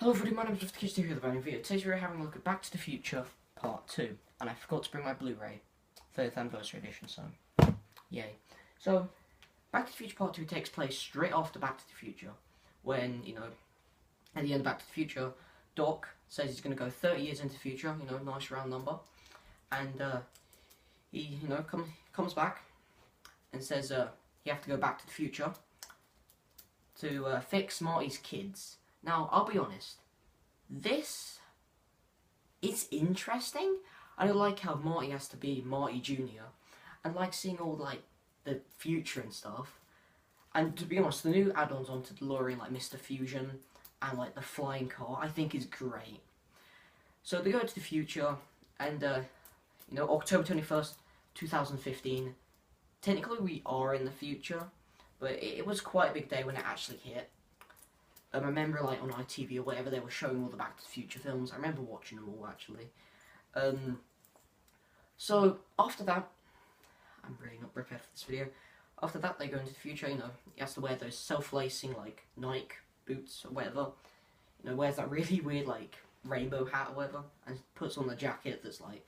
Hello everybody, my name is Mr. Kitchen here with a brand new video. Today we're having a look at Back to the Future Part 2. And I forgot to bring my Blu-ray, 30th anniversary edition, so yay. So, Back to the Future Part 2 takes place straight after Back to the Future. When, at the end of Back to the Future, Doc says he's going to go 30 years into the future, nice round number. And he, comes back and says you have to go back to the future to fix Marty's kids. Now, I'll be honest, this is interesting. I like how Marty has to be Marty Jr. and like seeing all the future and stuff. And to be honest, the new add-ons onto DeLorean, like Mr. Fusion and like the flying car, I think is great. So they go to the future and, October 21st, 2015. Technically we are in the future, but it was quite a big day when it actually hit. I remember, like, on ITV or whatever, they were showing all the Back to the Future films. I remember watching them all, actually. So, after that, I'm really not prepared for this video. After that, they go into the future, he has to wear those self-lacing, like, Nike boots or whatever. Wears that really weird, like, rainbow hat or whatever, and puts on the jacket that's, like,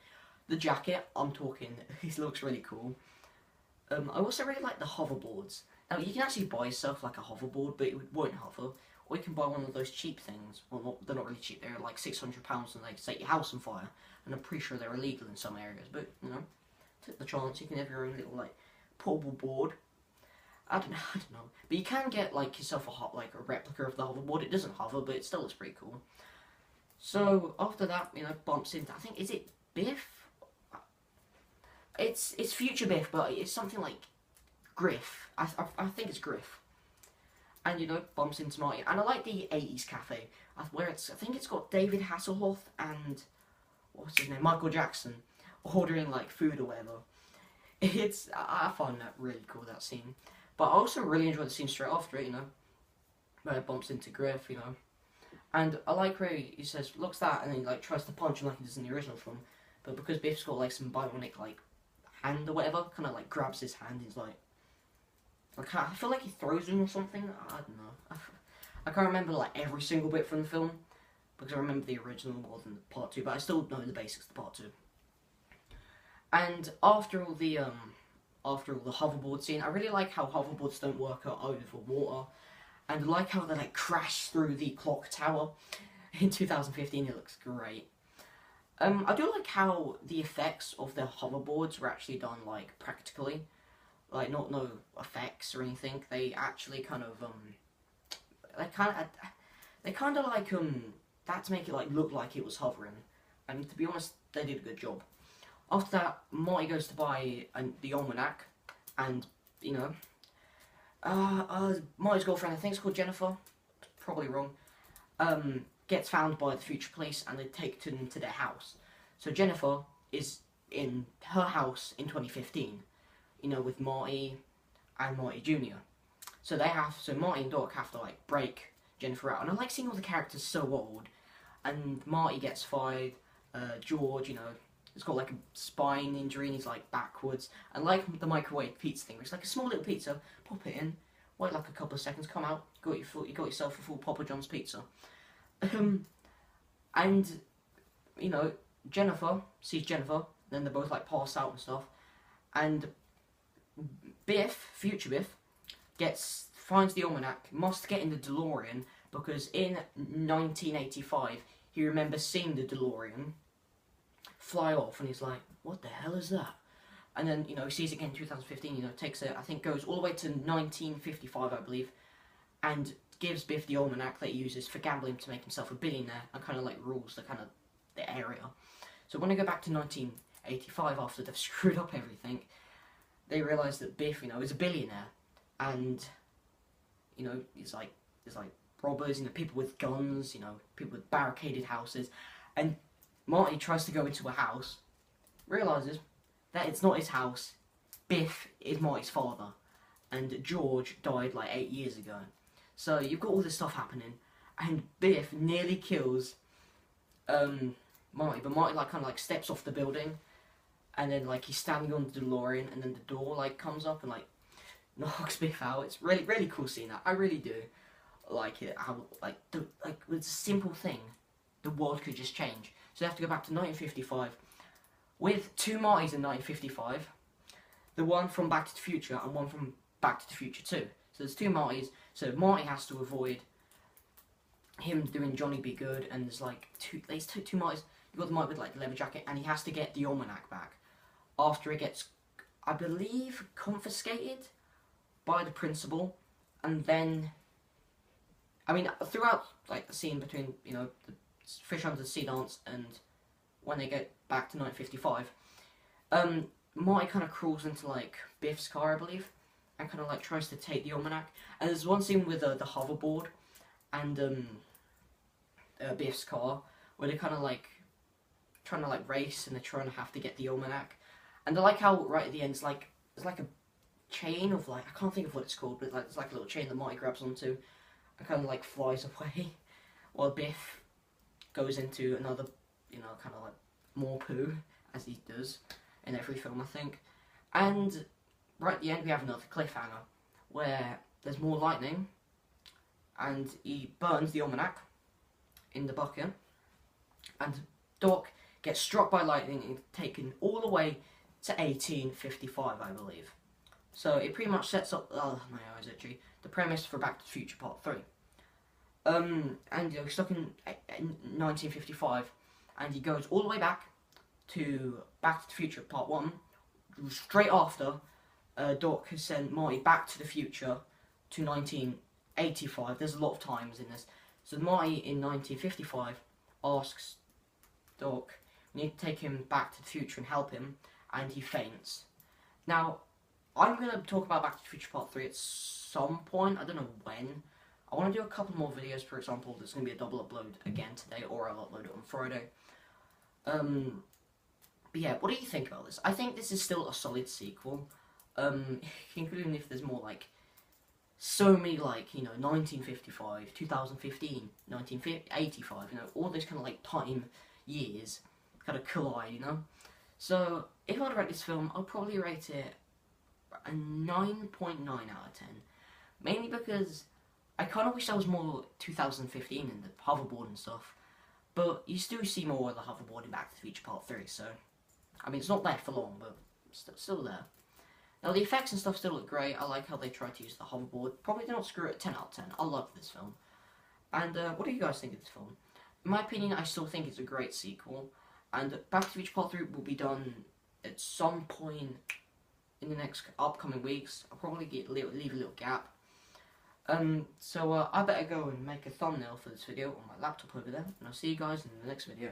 the jacket, I'm talking, it looks really cool. I also really like the hoverboards. Now, you can actually buy yourself, like, a hoverboard, but it won't hover. Or you can buy one of those cheap things. Well, they're not really cheap. They're like £600 and they set your house on fire. And I'm pretty sure they're illegal in some areas. But, take the chance. You can have your own little, like, portable board. I don't know. But you can get, like, yourself a replica of the hoverboard. It doesn't hover, but it still looks pretty cool. So, after that, bumps into, I think, is it Biff? It's future Biff, but it's something like Griff. I think it's Griff. And, bumps into Marty. And I like the 80s cafe, where I think it's got David Hasselhoff and, what's his name, Michael Jackson, ordering, like, food or whatever. I find that really cool, that scene. But I also really enjoy the scene straight after it, where it bumps into Griff, And I like where he says, looks that, and then he, like, tries to punch him like he does in the original film. But because Biff's got, like, some bionic, like, hand or whatever, kind of, like, grabs his hand, he's like, I feel like he throws him or something. I don't know. I can't remember like every single bit from the film because I remember the original more than part 2, but I still know the basics of the part 2. And after all the hoverboard scene, I really like how hoverboards don't work out over water, and I like how they like crash through the clock tower in 2015. It looks great. I do like how the effects of the hoverboards were actually done like practically. Like, no effects or anything. They actually kind of, they kind of like, that to make it, like, look like it was hovering. And to be honest, they did a good job. After that, Marty goes to buy the almanac, and, Marty's girlfriend, I think it's called Jennifer, probably wrong, gets found by the future police, and they take them to their house. So Jennifer is in her house in 2015. With Marty and Marty Jr. So Marty and Doc have to, like, break Jennifer out. And I like seeing all the characters so old. And Marty gets fired, George, has got, like, a spine injury and he's, like, backwards. And like the microwave pizza thing, where it's like a small little pizza, pop it in, wait like a couple of seconds, come out, you got yourself a full Papa John's pizza. And, Jennifer sees Jennifer, then they both, like, pass out and stuff. And Biff, future Biff, finds the almanac, must get in the DeLorean, because in 1985, he remembers seeing the DeLorean fly off, and he's like, what the hell is that? And then, he sees it again in 2015, takes it, I think goes all the way to 1955, I believe, and gives Biff the almanac that he uses for gambling to make himself a billionaire, and kind of, like, rules the area. So when I go back to 1985, after they've screwed up everything, they realise that Biff, is a billionaire, and, there's like robbers, people with guns, people with barricaded houses, and Marty tries to go into a house, realises that it's not his house, Biff is Marty's father, and George died like 8 years ago. So you've got all this stuff happening, and Biff nearly kills, Marty, but Marty, like, kind of, like, steps off the building, and then, like, he's standing on the DeLorean, and then the door, like, comes up and, like, knocks Biff out. It's really, really cool seeing that. I really do. like it, how like with a simple thing, the world could just change. So they have to go back to 1955 with two Martys in 1955, the one from Back to the Future and one from Back to the Future 2. So there's two Martys. So Marty has to avoid him doing Johnny Be Good, and there's like two Martys. You got the Marty with like the leather jacket, and he has to get the almanac back after it gets, I believe, confiscated by the principal, and then, I mean, throughout like the scene between, you know, the Fish Under the Sea dance and when they get back to 1955, Marty kind of crawls into like Biff's car, I believe, and kind of like tries to take the almanac. And there's one scene with the hoverboard and Biff's car where they're kind of like trying to like race, and they're trying to have to get the almanac. And I like how right at the end there's like a chain of like, I can't think of what it's called, but like it's like a little chain that Marty grabs onto and kind of like flies away while Biff goes into another, you know, kind of like more poo, as he does in every film, I think. And right at the end we have another cliffhanger where there's more lightning and he burns the almanac in the bucket, and Doc gets struck by lightning and taken all the way to 1855, I believe. So it pretty much sets up, oh my eyes itchy, the premise for Back to the Future Part 3. And you know, stuck in 1955, and he goes all the way back to Back to the Future Part 1, straight after Doc has sent Marty back to the future to 1985. There's a lot of times in this. So Marty in 1955 asks Doc, we need to take him back to the future and help him, and he faints. Now, I'm going to talk about Back to the Future Part 3 at some point, I don't know when. I want to do a couple more videos, for example, there's going to be a double upload again today, or I'll upload it on Friday. But yeah, what do you think about this? I think this is still a solid sequel, including if there's more, like, so many, like, you know, 1955, 2015, 1985, you know, all those kind of, like, time years kind of collide, you know? So, if I were to rate this film, I'd probably rate it a 9.9 out of 10. Mainly because I kind of wish there was more 2015 and the hoverboard and stuff. But you still see more of the hoverboard in Back to the Future Part 3, so... I mean, it's not there for long, but still there. Now, the effects and stuff still look great. I like how they try to use the hoverboard. Probably do not screw it 10 out of 10. I love this film. And what do you guys think of this film? In my opinion, I still think it's a great sequel. And Back to the Future Part 3 will be done at some point in the next upcoming weeks. I'll probably leave a little gap. So I better go and make a thumbnail for this video on my laptop over there. And I'll see you guys in the next video.